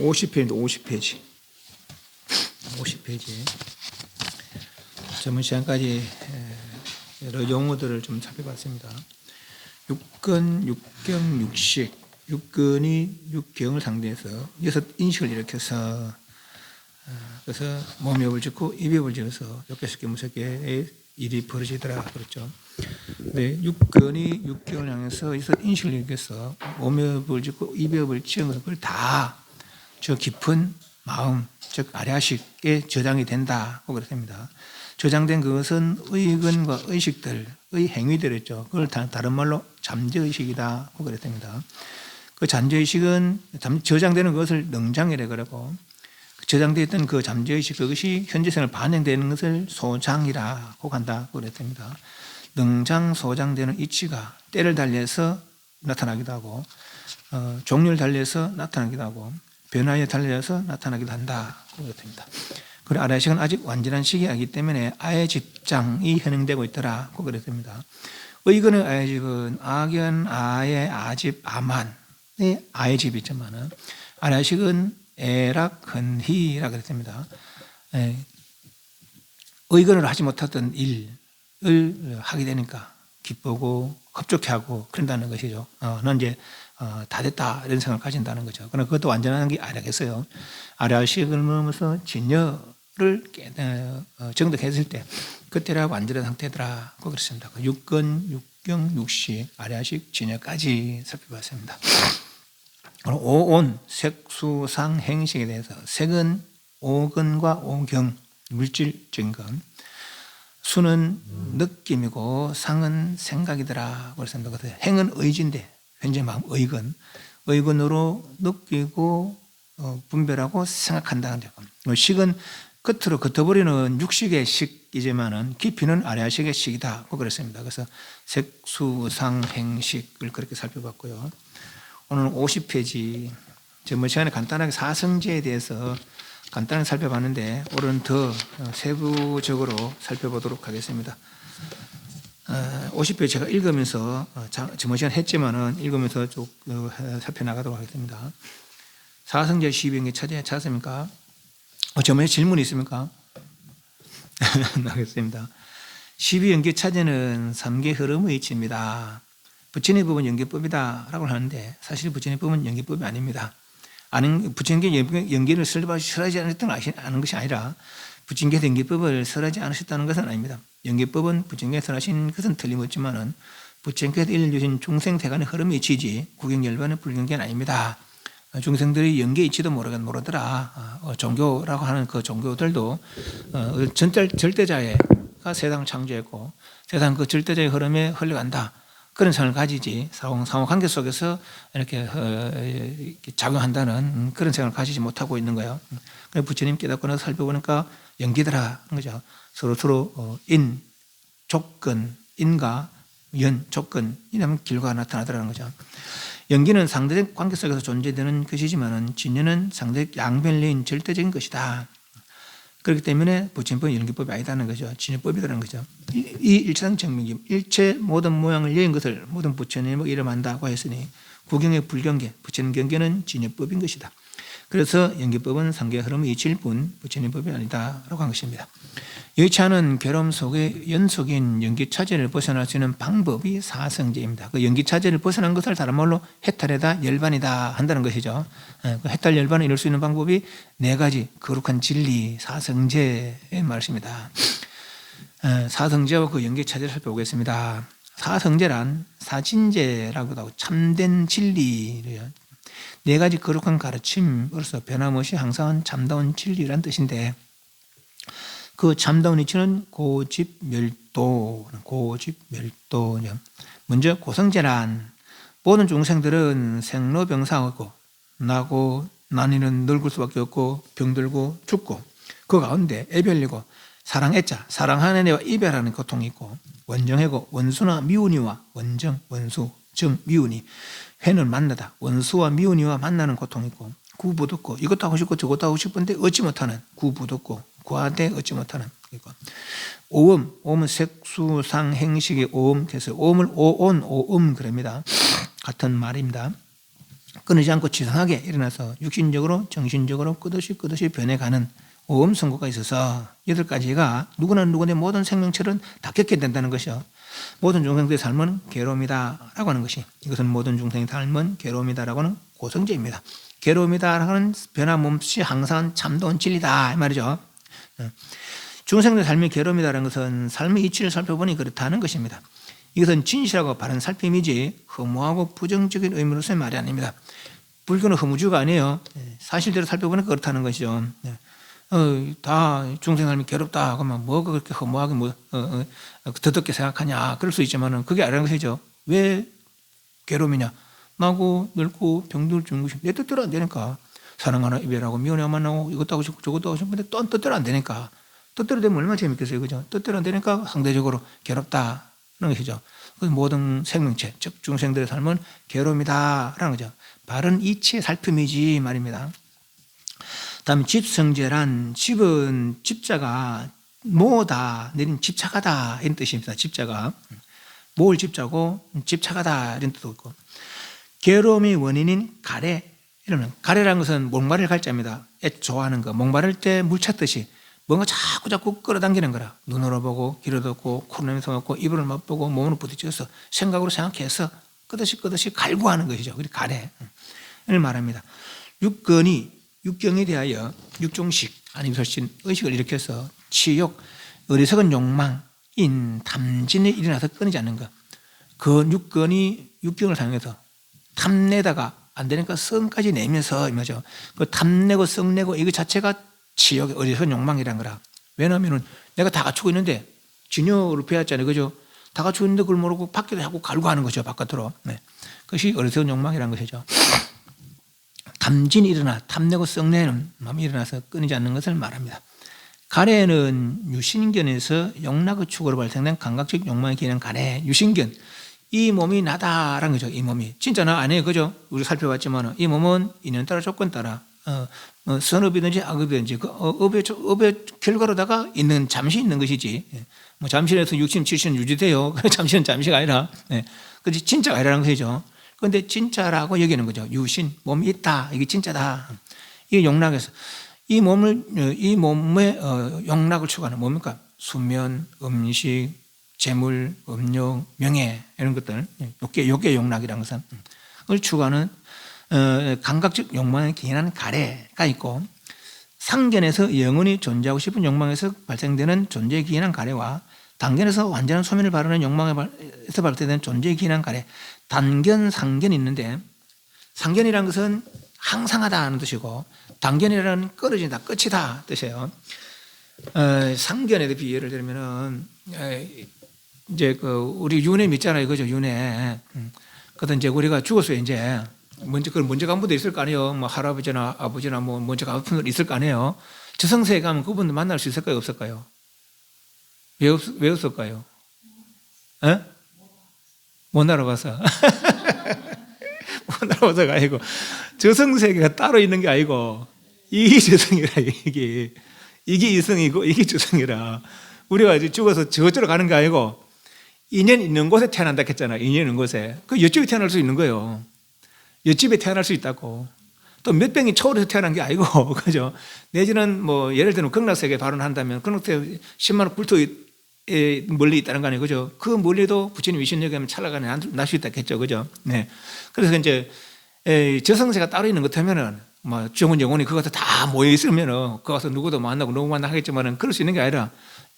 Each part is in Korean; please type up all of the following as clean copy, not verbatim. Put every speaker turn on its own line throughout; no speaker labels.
50페이지인데 50페이지. 50페이지. 전문 시간까지 여러 용어들을 좀 살펴봤습니다. 육근, 육경, 육식. 육근이 육경을 상대해서 여섯 인식을 일으켜서 그래서 몸협을 짓고 입협을 지어서 욕계스럽게 무섭게 일이 벌어지더라 그랬죠. 네, 육근이 육경을 향해서 여섯 인식을 일으켜서 몸협을 짓고 입협을 지은 걸 다 저 깊은 마음, 즉 아래아식에 저장이 된다고 그랬습니다. 저장된 그것은 의근과 의식들, 의 행위들이었죠. 그걸 다른 말로 잠재의식이다고 그랬습니다. 그 잠재의식은 저장되는 것을 능장이라고 그러고 저장되어 있던 그 잠재의식 그것이 현재생을 반영되는 것을 소장이라고 한다고 그랬습니다. 능장 소장되는 이치가 때를 달리해서 나타나기도 하고 종류를 달리해서 나타나기도 하고 변화에 달려서 나타나기도 한다고 그랬습니다. 그리고 아래식은 아직 완전한 시기이기 때문에 아의 집장이 현행되고 있더라고 그랬습니다. 의근의 아의 집은 아견, 아의, 아집, 아만의 아의 집이 있지만은 아래식은 에락, 근희라 그랬습니다. 의근으로 하지 못했던 일을 하게 되니까 기쁘고 흡족해하고 그런다는 것이죠. 넌 이제 다 됐다 이런 생각을 가진다는 거죠. 그러나 그것도 완전한 게 아니겠어요. 아래식을 넘어서 진여를 정득했을 때 그때라 완전한 상태더라고 그랬습니다. 육근, 육경, 육식, 아래식, 진여까지 살펴봤습니다. 오온, 색수상, 행식에 대해서 색은 오근과 오경, 물질적인 것, 수는 느낌이고 상은 생각이더라 그랬습니다. 행은 의지인데 현재 마음 의근, 의근으로 느끼고 분별하고 생각한다는 점. 식은 겉으로 겉어버리는 육식의 식이지만은 깊이는 아래아식의 식이다고 그랬습니다. 그래서 색수상, 행식을 그렇게 살펴봤고요. 오늘 50페이지 저번 시간에 간단하게 사성제에 대해서 간단하게 살펴봤는데 오늘은 더 세부적으로 살펴보도록 하겠습니다. 50페이지 제가 읽으면서 저번 시간에 했지만은 읽으면서 쭉 살펴나가도록 하겠습니다. 사성제 12연계 찾았습니까? 저번에 질문이 있습니까? 나겠습니다. 12연계 차제는 3개 흐름의 이치입니다. 부처의 법은 연계법이다 라고 하는데 사실 부처의 법은 연계법이 아닙니다. 부처님께 연계를 설하지 않은 것이 아니라 부처님께서 연계법을 설하지 않으셨다는 것은 아닙니다. 연계법은 부처님께서 설하신 것은 틀림없지만은 부처님께서 일러주신 중생세간의 흐름의 이치지 구경열반의 불경계는 아닙니다. 중생들이 연계 이치도 모르더라. 종교라고 하는 그 종교들도 절대자가 세상을 창조했고 세상 그 절대자의 흐름에 흘러간다. 그런 생각을 가지지 상호관계 속에서 이렇게 작용한다는 그런 생각을 가지지 못하고 있는 거예요. 그래서 부처님 깨닫고 나서 살펴보니까 연기더라 하는 거죠. 서로 인, 조건, 인과 연, 조건 이라면 결과가 나타나더라는 거죠. 연기는 상대적 관계 속에서 존재되는 것이지만 진여는 상대적 양변리인 절대적인 것이다. 그렇기 때문에 부처님법은 연기법이 아니다는 거죠. 진여법이라는 거죠. 이 일체상 정명심, 일체 모든 모양을 여인 것을 모든 부처님을 이름한다고 했으니 구경의 불경계, 부처님 경계는 진여법인 것이다. 그래서 연기법은 상계 흐름의 이치일 뿐 부처님 법이 아니다라고 한 것입니다. 여의치 않은 괴로움 속의 연속인 연기차제를 벗어날 수 있는 방법이 사성제입니다. 그 연기차제를 벗어난 것을 다른 말로 해탈이다, 열반이다 한다는 것이죠. 그 해탈, 열반을 이룰 수 있는 방법이 네 가지 거룩한 진리, 사성제의 말씀입니다. 사성제와 그 연기차제를 살펴보겠습니다. 사성제란 사진제라고도 하고 참된 진리예요. 네 가지 거룩한 가르침으로서 변함없이 항상 참다운 진리란 뜻인데, 그 참다운 이치는 고집멸도. 먼저 고성제란 모든 중생들은 생로병사하고 나고 나니는 늙을 수밖에 없고 병들고 죽고 그 가운데 애별리고 사랑애자, 사랑하는 애와 이별하는 고통이 있고 원정해고 원수나 미운이와 원정, 원수, 정, 미운이 회는 만나다 원수와 미운이와 만나는 고통이 있고 구부듣고 이것도 하고 싶고 저것도 하고 싶은데 얻지 못하는 구부듣고 구하되 얻지 못하는 이거. 오음, 오음은 색수상 행식의 오음, 그래서 오음을 오온, 오음 그럽니다. 같은 말입니다. 끊이지 않고 지상하게 일어나서 육신적으로 정신적으로 끝없이 변해가는 오음 선고가 있어서 8가지가 누구나 누구의 모든 생명체는 다 겪게 된다는 것이요. 모든 중생들의 삶은 괴로움이다 라고 하는 것이, 이것은 모든 중생의 삶은 괴로움이다 라고 하는 고성제입니다. 괴로움이다 라고 하는 변함없이 항상 참다운 진리다 이 말이죠. 중생의 삶이 괴로움이라는 것은 삶의 이치를 살펴보니 그렇다는 것입니다. 이것은 진실하고 바른 살핌이지 허무하고 부정적인 의미로서의 말이 아닙니다. 불교는 허무주의가 아니에요. 사실대로 살펴보니 그렇다는 것이죠. 다 중생 삶이 괴롭다 그러면 뭐가 그렇게 허무하게 더럽게 생각하냐 그럴 수 있지만 그게 아니라는 것이죠. 왜 괴로움이냐? 나고 늙고 병들 죽는 것이 내 뜻대로 안 되니까. 사랑하나 이별하고 미워하나 만나고 이것도 하고 싶고 저것도 하고 싶은데 또 뜻대로 안 되니까. 뜻대로 되면 얼마나 재밌겠어요, 그죠? 뜻대로 안 되니까 상대적으로 괴롭다는 것이죠. 모든 생명체, 즉 중생들의 삶은 괴로움이다라는 거죠. 바른 이치의 살핌이지 말입니다. 다음 집성제란, 집은 집자가 모다 내린 집착하다 이런 뜻입니다. 집자가 모을 집자고 집착하다 이런 뜻도 있고, 괴로움의 원인인 가래, 이러면 가래라는 것은 목마를 갈자입니다. 좋아하는 거, 목마를 때 물 찾듯이 뭔가 자꾸 끌어당기는 거라. 눈으로 보고 귀로 듣고 코로 냄새 맡고 입으로 맛보고 몸으로 부딪혀서 생각으로 생각해서 끄듯이 갈구하는 것이죠. 그게 가래를 말합니다. 육경에 대하여 육종식 아니면 설신 의식을 일으켜서 치욕, 어리석은 욕망인 탐진이 일어나서 끊이지 않는 것. 그 육경을 사용해서 탐내다가 안 되니까 성까지 내면서 이거죠. 그 탐내고 성내고 이거 자체가 치욕의 어리석은 욕망이란 거라. 왜냐하면 내가 다 갖추고 있는데 진여를 배웠잖아요, 그죠? 다 갖추고 있는데 그걸 모르고 밖에도 자꾸 갈구하는 거죠, 바깥으로. 네. 그것이 어리석은 욕망이란 것이죠. 탐진이 일어나 탐내고 썩내는 마음이 일어나서 끊이지 않는 것을 말합니다. 가래는 유신견에서 영락의 축으로 발생된 감각적 욕망에 기인한 가래, 유신견. 이 몸이 나다라는 거죠. 이 몸이 진짜 나 아니에요, 그죠? 우리 살펴봤지만 이 몸은 인연 따라 조건 따라 선업이든지 악업이든지 그 업의 결과로다가 잠시 있는 것이지. 뭐 잠시에서 60, 70은 유지돼요. 잠시는 잠시가 아니라. 그런데 진짜가 아니라는 것이죠. 그런데 진짜라고 여기는 거죠. 유신, 몸이 있다. 이게 진짜다. 이게 용락에서 이 몸의 용락을 추구하는 뭡니까? 수면, 음식, 재물, 음욕, 명예 이런 것들. 요게 용락이라는 것은 그걸 추구하는 감각적 욕망에 기인한 가래가 있고, 상견에서 영원히 존재하고 싶은 욕망에서 발생되는 존재에 기인한 가래와 단견에서 완전한 소멸을 바라는 욕망에서 발생되는 존재에 기인한 가래, 단견, 상견이 있는데, 상견이라는 것은 항상하다는 뜻이고 단견이라는 끊어진다, 끝이다 뜻이에요. 상견에 비유를 들면은 이제 우리 윤회 믿잖아요, 그죠? 윤회. 그래서 이제 우리가 죽었어요. 이제 먼저 간 분도 있을 거 아니에요. 뭐 할아버지나 아버지나 뭐 먼저 간 분들 있을 거 아니에요. 저승세에 가면 그분들 만날 수 있을까요, 없을까요? 왜 없을까요? 에? 못 날아가서. 못 날아가서가 아니고 저승세계가 따로 있는 게 아니고 이게 저승이라. 이게 이승이고 이게 저승이라. 우리가 이제 죽어서 저쪽으로 가는 게 아니고 인연 있는 곳에 태어난다 했잖아요. 인연 있는 곳에. 그 옆집에 태어날 수 있는 거예요. 옆집에 태어날 수 있다고. 또 몇 병이 초월해서 태어난 게 아니고, 그죠? 내지는 뭐 예를 들면 극락세계 발언한다면 극락세계 10만 원 굴토 멀리 있다는 거 아니에요, 그죠? 그 멀리도 부처님 위신력에 하면 찰나간에 날 수 있다겠죠, 그죠? 네. 그래서 이제 저승세가 따로 있는 것 같으면은 뭐 정원 영혼이 그것도 다 모여 있으면은 그 가서 누구도 만나고 누구 만나 하겠지만은 그럴 수 있는 게 아니라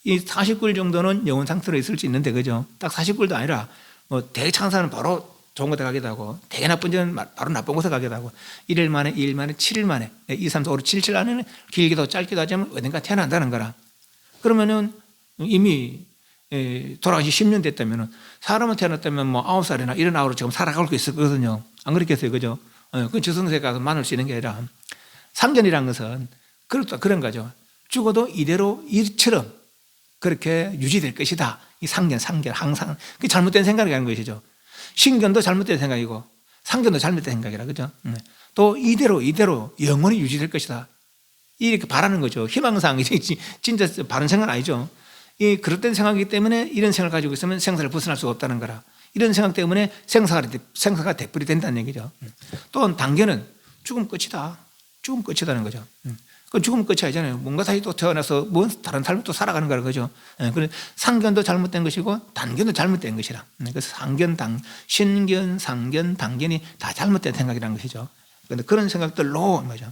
이 40굴 정도는 영혼 상태로 있을 수 있는데, 그죠? 딱 40굴도 아니라 뭐 대창사는 바로 좋은 곳에 가기도 하고 되게 나쁜 데는 바로 나쁜 곳에 가기도 하고 1일 만에 2일 만에 7일 만에 2, 3, 4, 5, 6, 7 안에는 길게도 짧게도 하자면 어딘가 태어난다는 거라. 그러면은 이미 돌아가시 10년 됐다면은 사람은 태어났다면 뭐 9살이나 79으로 지금 살아갈 수 있었거든요. 안 그렇겠어요, 그죠? 그 저승세 가서 만날 수 있는 게 아니라 상견이라는 것은 그런 거죠. 죽어도 이대로 이처럼 그렇게 유지될 것이다. 이 상견 항상 그게 잘못된 생각이 하는 것이죠. 신견도 잘못된 생각이고 상견도 잘못된 생각이라, 그죠? 또 이대로 영원히 유지될 것이다. 이렇게 바라는 거죠. 희망사항이 진짜 바른 생각은 아니죠. 이 그릇된 생각이기 때문에 이런 생각을 가지고 있으면 생사를 벗어날 수가 없다는 거라. 이런 생각 때문에 생사가 되풀이 된다는 얘기죠. 또 단견은 죽음 끝이다. 죽음 끝이다는 거죠. 그 죽음 끝이 아니잖아요. 뭔가 다시 또 태어나서 뭔 다른 삶을 또 살아가는 거라, 그죠? 그래서 상견도 잘못된 것이고 단견도 잘못된 것이라. 그래서 신견, 상견, 단견이 다 잘못된 생각이라는 것이죠. 그런데 그런 생각들로 말이죠.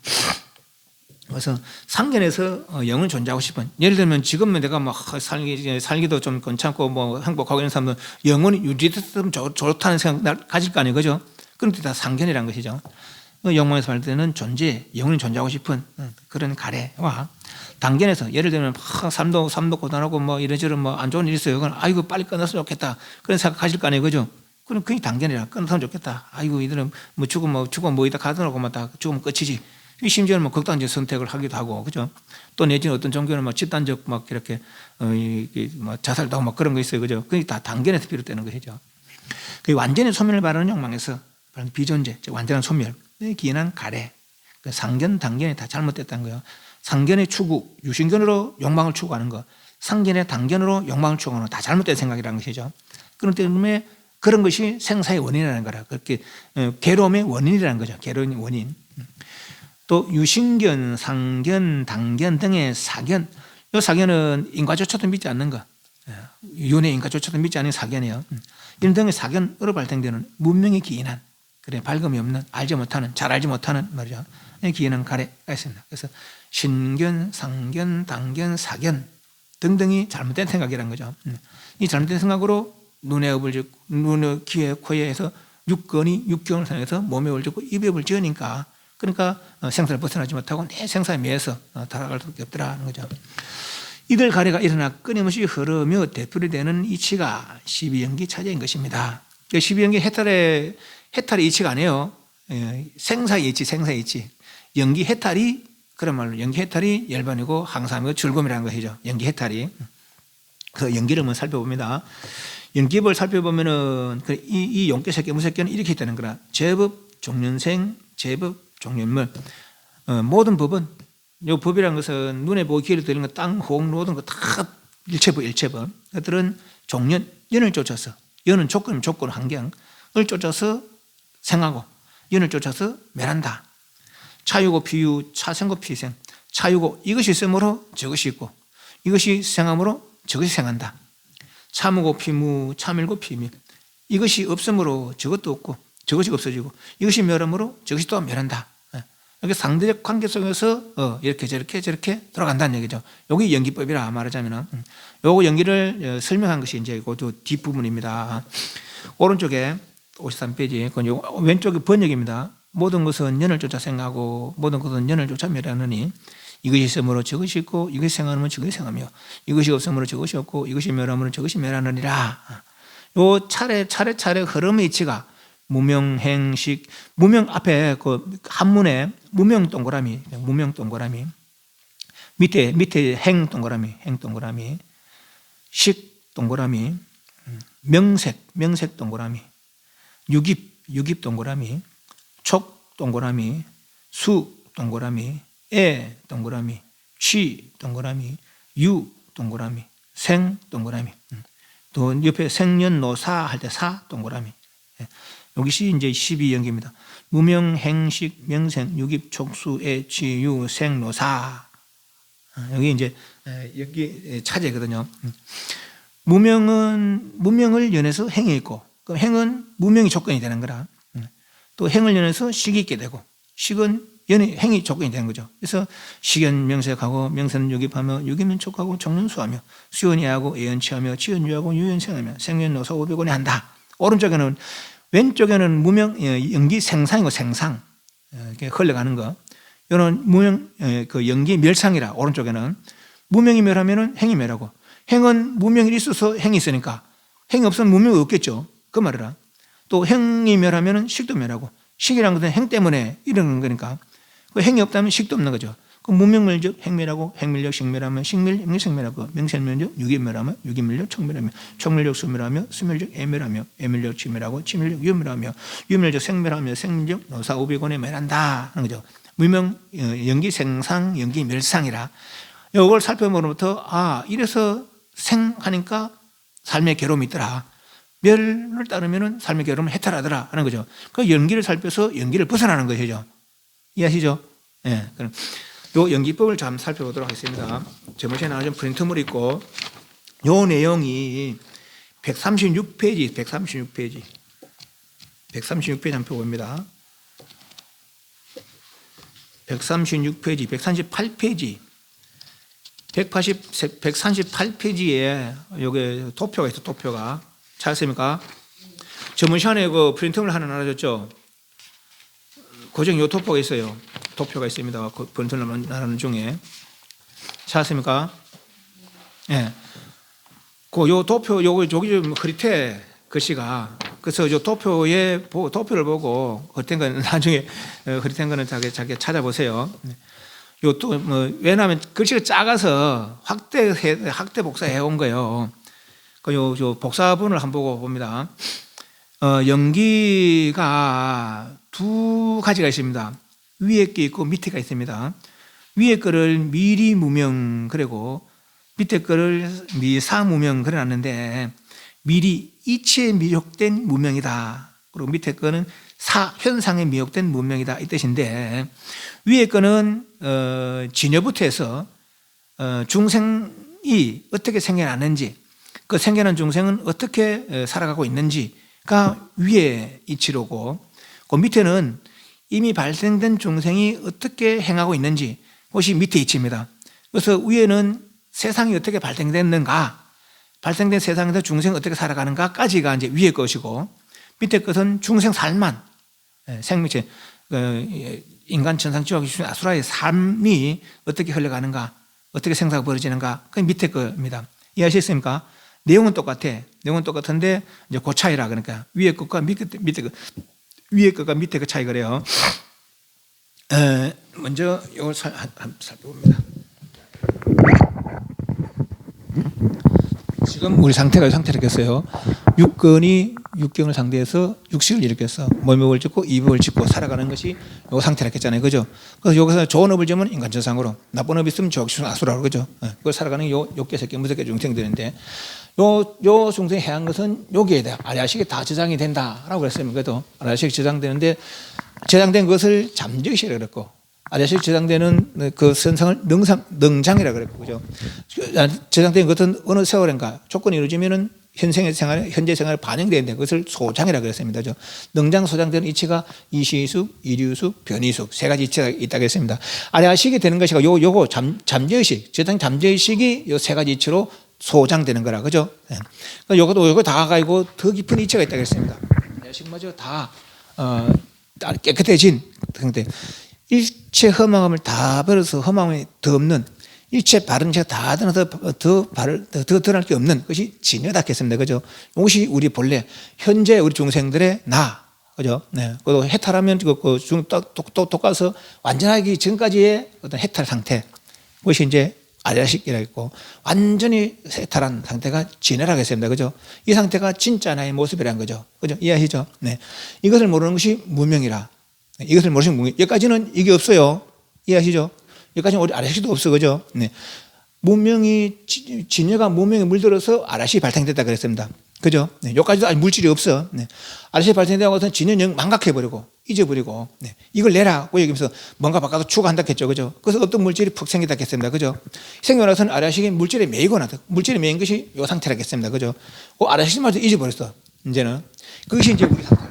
그래서 상견에서 영을 존재하고 싶은, 예를 들면 지금은 내가 막 살기도 좀 괜찮고 뭐 행복하고 이런 사람들은 영원히 유지됐으면 좋다는 생각 가질 거 아니에요, 그죠? 그런데 다 상견이라는 것이죠. 영광에서 말 때는 영원히 존재하고 싶은 그런 가래와 단견에서 예를 들면 삶도 고단하고 뭐 이런저런 뭐 안 좋은 일이 있어요. 그건 아이고 빨리 끝났으면 좋겠다 그런 생각 가질 거 아니에요, 그죠? 그럼 그게 단견이라. 끝났으면 좋겠다. 아이고 이들은 뭐 죽으면 뭐 이따 가더라고 다 죽으면 끝이지. 심지어는 뭐 극단적 선택을 하기도 하고, 그죠? 또 내지는 어떤 종교는 뭐 집단적 막 이렇게 뭐 자살도 하고 막 그런 거 있어요, 그죠? 그게 다 단견에서 비롯되는 것이죠. 그 완전히 소멸을 바라는 욕망에서 비존재, 즉 완전한 소멸, 기인한 가래, 그 상견, 단견이 다 잘못됐다는 거예요. 상견의 추구, 유신견으로 욕망을 추구하는 것, 상견의 단견으로 욕망을 추구하는 것, 다 잘못된 생각이라는 것이죠. 그런 때문에 그런 것이 생사의 원인이라는 거라. 그렇게 괴로움의 원인이라는 거죠. 괴로움의 원인. 또 유신견, 상견, 단견 등의 사견, 이 사견은 인과조차도 믿지 않는 것, 윤회 인과조차도 믿지 않는 사견이에요. 이런 등의 사견으로 발생되는 문명의 기인한, 그래 발금이 없는, 알지 못하는, 잘 알지 못하는 말이죠. 기인한 가래가 있습니다. 그래서 신견, 상견, 단견, 사견 등등이 잘못된 생각이라는 거죠. 이 잘못된 생각으로 눈에 업을 짓고, 눈에 귀에 코에 해서 육경을 상해서 몸에 업을 짓고 입에 업을 지으니까, 그러니까 생사를 벗어나지 못하고 내 생사에 매여서 달아갈 수밖에 없더라는 거죠. 이들 가래가 일어나 끊임없이 흐르며 되풀이되는 이치가 12연기 차제인 것입니다. 12연기 해탈의 이치가 아니에요. 생사의 이치, 생사의 이치. 연기 해탈이, 그런 말로 연기 해탈이 열반이고 항삼이고 즐거움이라는 것이죠. 연기 해탈이. 그래서 연기를 한번 살펴봅니다. 연기법을 살펴보면은 이 용계세계 무색계는 이렇게 있다는 거라. 제법, 종년생, 제법, 종년물. 모든 법은, 이 법이라는 것은 눈에 보고 귀에 들리는 거, 땅, 호흡, 모든 거 다 일체법. 그들은 종년, 연을 쫓아서, 연은 조건, 환경을 쫓아서 생하고, 연을 쫓아서 멸한다. 차유고 비유, 차생고 피생. 차유고 이것이 있으므로 저것이 있고, 이것이 생함으로 저것이 생한다. 참고 피무, 참일고 피밀. 이것이 없으므로 저것도 없고 저것이 없어지고, 이것이 멸함으로 저것이 또 멸한다. 이렇게 상대적 관계 속에서 이렇게 저렇게 돌아간다는 얘기죠. 이게 연기법이라 말하자면은, 요거 연기를 설명한 것이 이제 그 뒷부분입니다. 오른쪽에 53페이지, 왼쪽이 번역입니다. 모든 것은 연을 쫓아 생하고 모든 것은 연을 쫓아 멸하느니, 이것이 있으므로 저것이 있고 이것이 생하면 저것이 생하며, 이것이 없으므로 저것이 없고 이것이 멸하면 저것이 멸하느니라. 요 차례 흐름의 이치가 무명행식, 무명 앞에 그 한문에 무명 동그라미, 밑에 행 동그라미, 식 동그라미, 명색 동그라미, 유깁 동그라미, 촉 동그라미, 수 동그라미, 애 동그라미, 취 동그라미, 유 동그라미, 생 동그라미. 또 옆에 생년노사 할 때 사 동그라미. 여기시 이제 12연기입니다. 무명, 행식, 명생, 유깁, 촉수, 애취, 유, 생, 노사. 여기 이제 여기 차제거든요. 무명을 연해서 행이 있고, 그 행은 무명이 조건이 되는 거라. 또 행을 연해서 식이 있게 되고, 식은 행이 조건이 되는 거죠. 그래서 식연 명색하고, 명세는 유깁하며, 유깁은 촉하고, 촉는 수하며, 수연이하고, 애연치하며, 치연유하고, 유연생하며, 생연노사 500원에 한다. 오른쪽에는, 왼쪽에는 무명, 연기 생상이고 생상. 이렇게 흘러가는 거. 이거는 무명, 그 연기 멸상이라, 오른쪽에는. 무명이 멸하면은 행이 멸하고, 행은 무명이 있어서 행이 있으니까, 행이 없으면 무명이 없겠죠. 그 말이라. 또 행이 멸하면은 식도 멸하고, 식이란 것은 행 때문에 이러는 거니까, 그 행이 없다면 식도 없는 거죠. 그 무명멸적 행멸하고, 행멸적 식멸하며, 식멸, 명색멸하고, 명색멸적 유기멸하며, 유기멸적 촉멸하며, 촉멸적 수멸하며, 수멸적 애멸하며, 애멸적 치멸하고, 치멸적 유멸하며, 유멸적 생멸하며, 생멸적 노사 500원에 멸한다 하는 거죠. 무명, 연기 생상, 연기 멸상이라. 이걸 살펴보면부터 이래서 생하니까 삶의 괴로움이 있더라. 멸을 따르면 삶의 괴로움은 해탈하더라 하는 거죠. 그 연기를 살펴서 연기를 벗어나는 것이죠. 이해하시죠? 예. 그럼 요 연기법을 좀 살펴보도록 하겠습니다. 저번에 나와준 프린트물 있고, 요 내용이 136페이지, 136페이지 한번 봅니다. 136페이지, 138페이지, 138페이지에 여기 도표가 있어, 도표가. 찾았습니까? 저번 시간에 그 프린트물 하나 나눠줬죠? 고정 요 도표가 있어요. 도표가 있습니다. 그 프린트물 나누는 중에. 찾았습니까? 예. 네. 요 도표, 여기 좀 흐릿해, 글씨가. 그래서 요 도표를 보고, 흐릿한 건 나중에, 흐릿한 거는 자기 찾아보세요. 요 또, 왜냐하면 글씨가 작아서 확대 복사해 온 거예요. 요 복사본을 한번 보고 봅니다. 연기가 두 가지가 있습니다. 위에 게 있고 밑에 가 있습니다. 위에 거를 미리 무명 그리고 밑에 거를 미사무명 그려놨는데, 미리 이치에 미혹된 무명이다. 그리고 밑에 거는 현상에 미혹된 무명이다 이 뜻인데, 위에 거는 진여부터 해서 중생이 어떻게 생겨났는지, 그 생겨난 중생은 어떻게 살아가고 있는지가 위에 이치로고, 그 밑에는 이미 발생된 중생이 어떻게 행하고 있는지, 그것이 밑에 이치입니다. 그래서 위에는 세상이 어떻게 발생됐는가, 발생된 세상에서 중생이 어떻게 살아가는가까지가 이제 위의 것이고, 밑에 것은 중생 삶만, 생명체, 인간, 천상, 지옥, 아수라의 삶이 어떻게 흘러가는가, 어떻게 생사가 벌어지는가, 그게 밑에 겁니다. 이해하셨습니까? 내용은 똑같아. 내용은 똑같은데 이제 그 차이라. 그러니까 위에 것과 밑에 것, 위에 것과 밑에 것 차이 그래요. 먼저 이걸 한번 살펴봅니다. 지금 우리 상태가 상태였겠어요. 육근이 육경을 상대해서 육식을 일으켰어. 몸업을 짓고 이법을 짓고 살아가는 것이 요 상태라 했잖아요. 그죠? 그래서 여기서 좋은 업을 지으면 인간천상으로, 나쁜 업이 있으면 저기서 아수라로. 그죠? 그걸 살아가는 요 욕계, 새끼, 무색계 중생들인데, 요 중생이 해한 것은 여기에 대해 아리아식이 다 저장이 된다라고 그랬어요. 그래도 아리아식이 저장되는데, 저장된 것을 잠재의식이라고 그랬고, 아리아식 저장되는 그 선상을 능장이라고 그랬고, 그죠? 저장된 것은 어느 세월인가 조건이 이루어지면은 현재 생활에 반영되는데 그것을 소장이라고 그랬습니다. 그죠? 능장, 소장되는 이치가 이시숙, 이류숙, 변이숙 세 가지 이치가 있다고 했습니다. 아리아식이 되는 것이 요거 잠재의식, 저장 잠재의식이 요 세 가지 이치로 소장되는 거라. 그죠? 요거 다 가지고 더 깊은 이치가 있다고 했습니다. 아리아식마저 다 깨끗해진 상태. 일체 험함을 다 버려서 험함이 더 없는, 일체 바른 죄가 다 드러나서 더 드러날 게 없는 것이 진여다 했습니다. 그죠? 이것이 우리 본래 현재 우리 중생들의 나. 그죠? 네. 그리고 해탈하면 똑같아서 완전하기 전까지의 어떤 해탈 상태. 그것이 이제 아리아식이라고 했고, 완전히 해탈한 상태가 진여라고 했습니다. 그죠? 이 상태가 진짜 나의 모습이라는 거죠. 그죠? 이해하시죠? 네. 이것을 모르는 것이 무명이라. 이것을 모르시면 여기까지는 이게 없어요. 이해하시죠? 여기까지는 우리 아라식도 없어. 그죠? 네. 무명이, 진여가 무명에 물들어서 아라식이 발생됐다 그랬습니다. 그죠? 네, 여기까지도 아직 물질이 없어. 네. RCA 발생되고 나서는 진연영 망각해버리고 잊어버리고 네. 이걸 내라고 얘기하면서 뭔가 바꿔서 추가한다 했죠. 그죠? 그래서 어떤 물질이 푹 생기다 했습니다. 그죠? 생기고 나서는 RCA가 물질에 매이고 나서 물질에 매인 것이 이 상태라겠습니다. 그죠? RCA마저 잊어버렸어. 이제는 그것이 이제 우리 상태,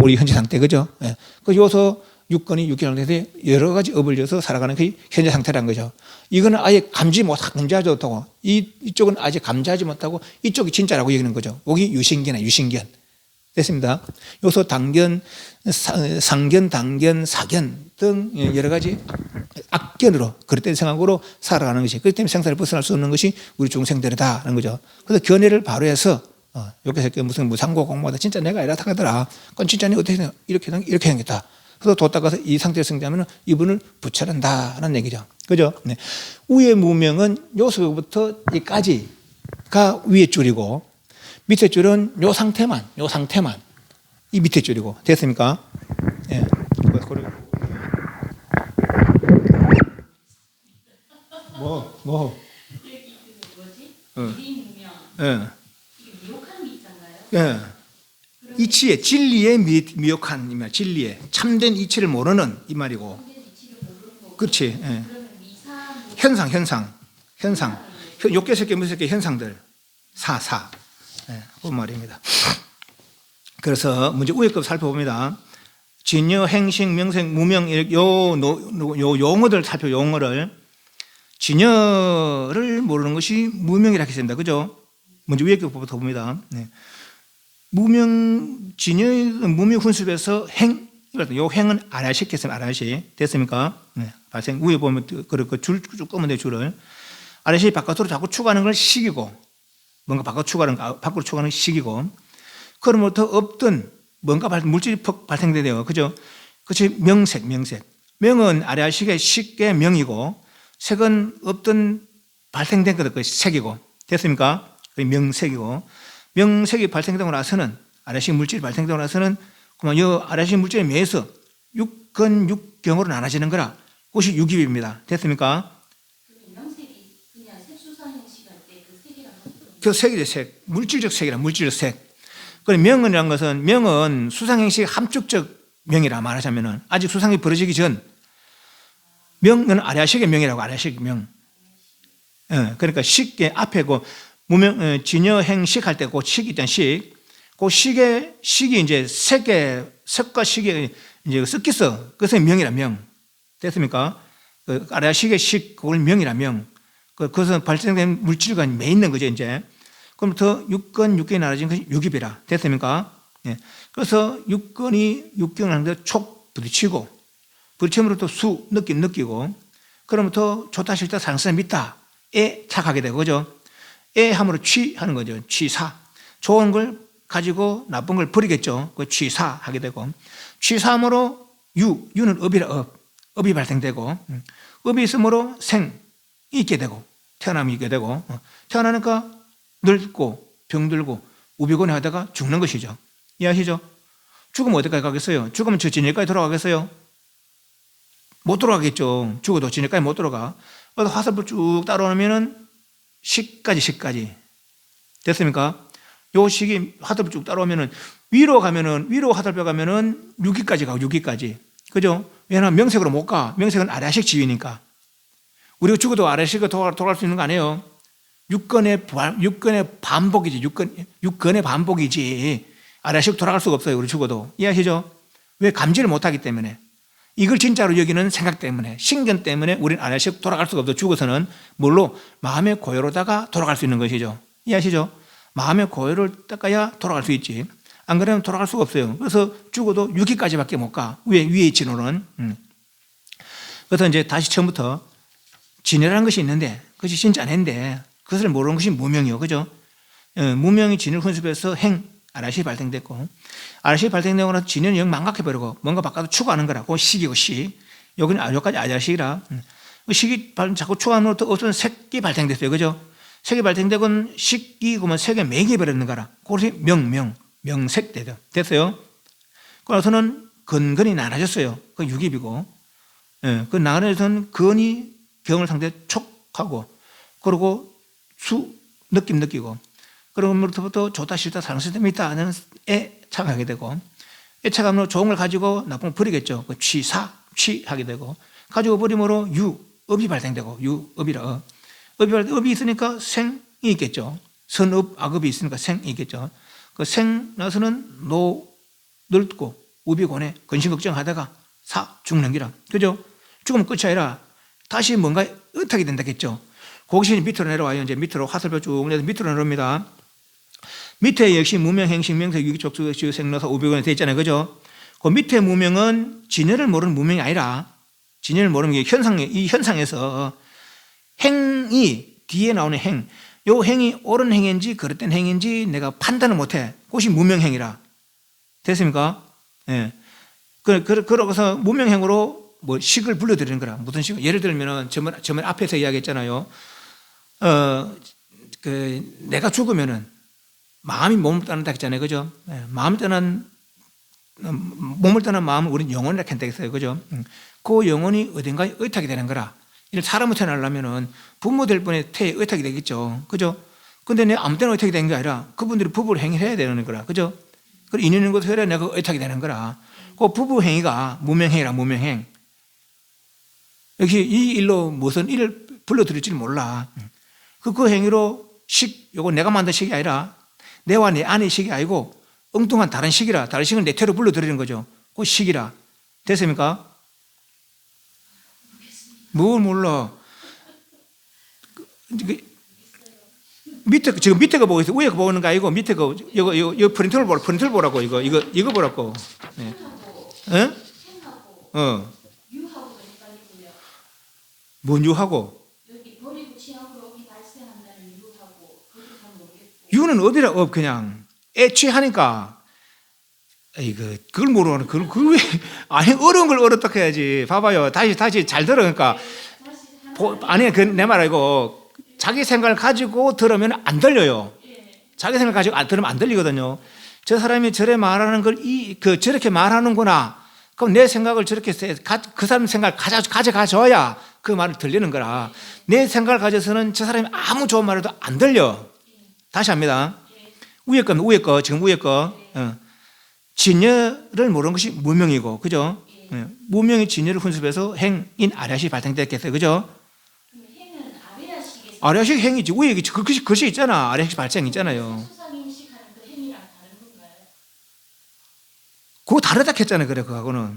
우리 현재 상태. 그죠? 네. 그 요소 육근이 육경상태에서 여러 가지 업을 이어서 살아가는 그 현재 상태라는 거죠. 이거는 아예 감지하지 못하고 이쪽은 아직 감지하지 못하고 이쪽이 진짜라고 얘기하는 거죠. 여기 유신견이나 유신견. 됐습니다. 요소 당견, 상견, 당견, 사견 등 여러 가지 악견으로 그릇된 생각으로 살아가는 것이 그렇기 때문에 생사를 벗어날 수 없는 것이 우리 중생들이다라는 거죠. 그래서 견해를 바로 해서 여기서 무슨 무상고 공부하다 진짜 내가 이렇다 하더라. 그건 진짜 내 어떻게 이렇게 생겼다. 그래서 뒀다가서 이 상태로 성장하면 이분을 부처른다는 얘기죠. 그죠? 네. 위의 무명은 요소부터 이까지가 위의 줄이고 밑에 줄은 요 상태만 이 밑에 줄이고 됐습니까? 예. 네. 뭐?
여기 뭐지? 미리무명.
예.
이게 미혹함이 있잖아요.
예. 이치에 진리에 미혹한 진리에 참된 이치를 모르는 이 말이고. 그렇지. 예. 현상. 욕계 새끼 무슨 새끼 현상들 사. 예, 그 말입니다. 그래서 먼저 우회급 살펴봅니다. 진여, 행식, 명색, 무명 요 용어들 살펴 용어를 진여를 모르는 것이 무명이라고 했습니다. 그죠? 먼저 위에부터 봅니다. 네. 무명 훈습에서 요 행은 아라식 했습니다. 아라식. 됐습니까? 네. 발생. 위에 보면 그 줄 쭉 끄면 돼, 줄을. 아라식 바깥으로 자꾸 추가하는 걸 식이고, 뭔가 밖으로 추가하는 식이고, 그로부터 없던 뭔가 물질이 발생돼요. 그죠? 그것이 명색. 명은 아라식의 식의 명이고, 색은 없던 발생된 것도 그 색이고. 됐습니까? 명색이고. 명색이 발생되고 나서는 아라식 물질이 발생되고 나서는 그만 이 아라식 물질에 매해서 육근 육경으로 나눠지는 거라 그것이 육입입니다. 됐습니까?
명색이 그냥 색수상 형식할 때 그 색이랑
그 색이죠. 색. 물질적 색이라 물질적 색. 그럼 명은이라는 것은 명은 수상 형식 함축적 명이라 말하자면은 아직 수상이 벌어지기 전 명은 아라식의 명이라고 아라식 명. 그러니까 식의 앞에 그 무명, 진여, 행식 할 때 그 식 있잖아요, 식. 그 식이 이제 색과 식이 이제 섞였어. 그래서 명이라 명. 됐습니까? 그 아라식의 식, 그걸 명이라 명. 그것은 발생된 물질과 매 있는 거죠, 이제. 그럼부터 육근이 나눠진 것이 육입이라. 됐습니까? 예. 그래서 육경을 하는데 촉 부딪히고, 부딪힘으로부터 수, 느끼고, 그럼부터 좋다, 싫다, 상승, 믿다에 착하게 되고, 그죠? 에 함으로 취하는 거죠. 취사. 좋은 걸 가지고 나쁜 걸 버리겠죠. 그 취사하게 되고. 취사함으로 유는 업이라 업이 발생되고, 업이 있으므로 생이 있게 되고, 태어남이 있게 되고, 태어나니까 늙고 병들고 우비곤에 하다가 죽는 것이죠. 이해하시죠? 죽으면 어디까지 가겠어요? 죽으면 저 진열까지 돌아가겠어요? 못 돌아가겠죠. 죽어도 진열까지 못 돌아가. 그래서 화살표 쭉 따라오면은 식까지 됐습니까? 요 식이 화살표 쭉 따라오면은 위로 화살표 가면은 6기까지 가고 6기까지. 그죠? 왜냐하면 명색으로 못 가. 명색은 아라식 지위니까. 우리가 죽어도 아라식으로 돌아갈 수 있는 거 아니에요? 육근의 반복이지. 육근의 반복이지. 아라식 돌아갈 수가 없어요. 우리 죽어도. 이해하시죠? 왜 감지를 못 하기 때문에. 이걸 진짜로 여기는 생각 때문에, 신견 때문에 우리는 아라식 돌아갈 수가 없어. 죽어서는 뭘로? 마음의 고요로다가 돌아갈 수 있는 것이죠. 이해하시죠? 마음의 고요를 닦아야 돌아갈 수 있지. 안 그러면 돌아갈 수가 없어요. 그래서 죽어도 6기까지밖에 못 가. 위의 진호는. 그래서 이제 다시 처음부터 진이라는 것이 있는데 그것이 진짜 아닌데 그것을 모르는 것이 무명이요. 그죠? 무명이 진을 훈습해서 아라시 발생됐고, 아라시 발생되고 나서 진연이 영 망각해버리고 뭔가 바꿔서 추구하는 거라고 식이고 식. 여기까지 아라식이라. 식이 자꾸 추구하면 또 어떤 색이 발생됐어요. 그죠? 색이 발생되고 식이 그러면 색에 매개버리는 거라. 그것이 명색 되죠. 됐어요? 그래서는 근근이 나눠졌어요. 그 육입이고. 그 나눠져서는 근이 경을 상대 촉하고, 그리고 느끼고, 그러므로부터 좋다 싫다 사랑스럽다 있다는 애착하게 되고 애착함으로 좋은 걸 가지고 나쁜 걸 버리겠죠. 그 취하게 되고 가지고 버림으로 유업이 발생되고 유업이라 업이 있으니까 생이 있겠죠. 선업 악업이 있으니까 생이 있겠죠. 그 생 나서는 늙고 우비곤해 근심 걱정하다가 죽는 기라. 그죠? 죽으면 끝이 아니라 다시 뭔가 의탁이 된다겠죠. 고기신이 밑으로 내려와요. 이제 밑으로 화살표 쭉 내서 밑으로 내려옵니다. 밑에 역시 무명, 행식, 명사, 유기촉수, 생로사, 우비곤해 되어 있잖아요. 그죠? 그 밑에 무명은 진열을 모르는 무명이 아니라 진열을 모르는 게 이 현상에서 행이 뒤에 나오는 행, 요 행이 옳은 행인지 그릇된 행인지 내가 판단을 못해. 그것이 무명행이라. 됐습니까? 예. 그러고서 무명행으로 뭐 식을 불러드리는 거라. 무슨 식? 예를 들면은 저번 앞에서 이야기했잖아요. 내가 죽으면은 마음이 몸을 떠난다 했잖아요. 그죠? 예. 몸을 떠난 마음은 우리는 영혼이라 한다 했어요. 그죠? 그 영혼이 어딘가에 의탁이 되는 거라. 사람을 태어나려면은 부모 될 뻔에 태에 의탁이 되겠죠. 그죠? 근데 내 아무 때나 의탁이 되는 게 아니라 그분들이 부부를 행위해야 되는 거라. 그죠? 그 인연 있는 것을 해야 내가 의탁이 되는 거라. 그 부부 행위가 무명행이라, 무명행. 역시 이 일로 무슨 일을 불러들일지 몰라. 그 행위로 요거 내가 만든 식이 아니라 내와 내 아내의 식이 아니고 엉뚱한 다른 식이라. 다른 식을 내 태로 불러들이는 거죠. 그 식이라. 됐습니까? 뭘 몰라. 지금 밑에가 보고 있어. 위에가 보는 거 아니고 밑에가 이거 프린트를 보라고 이거 보라고. 네. 예?
유하고가 헷갈리고요.
뭔 유하고?
여기 버리고 취하고 업이 발생한다는 유하고 그것도 잘 모르겠고.
유는 업이라 업 그냥 애취하니까. 그걸 모르는 그걸 왜 아니 어려운 걸 어렵다 해야지. 봐봐요. 다시 잘 들어. 그러니까 아니 내 말 아니고 자기 생각을 가지고 들으면 안 들려요. 자기 생각을 가지고 들으면 안 들리거든요. 저 사람이 저래 말하는 걸 저렇게 말하는구나. 그럼 내 생각을 저렇게 그 사람 생각을 가져가줘야 그 말을 들리는 거라. 내 생각을 가져서는 저 사람이 아무 좋은 말을 해도 안 들려. 다시 합니다. 위에 거 지금 위에 거. 진여를 모르는 것이 무명이고, 그죠? 무명이 진여를 훈습해서 행인 아랴식이 발생됐겠어요. 그죠?
행은 아래야식에서
아랴식 행이지. 위에 글씨 있잖아. 아랴식 발생 있잖아요.
수상인식하는 그 행이랑 다른 건가요?
그거 다르다 했잖아요. 그래, 그거하고는.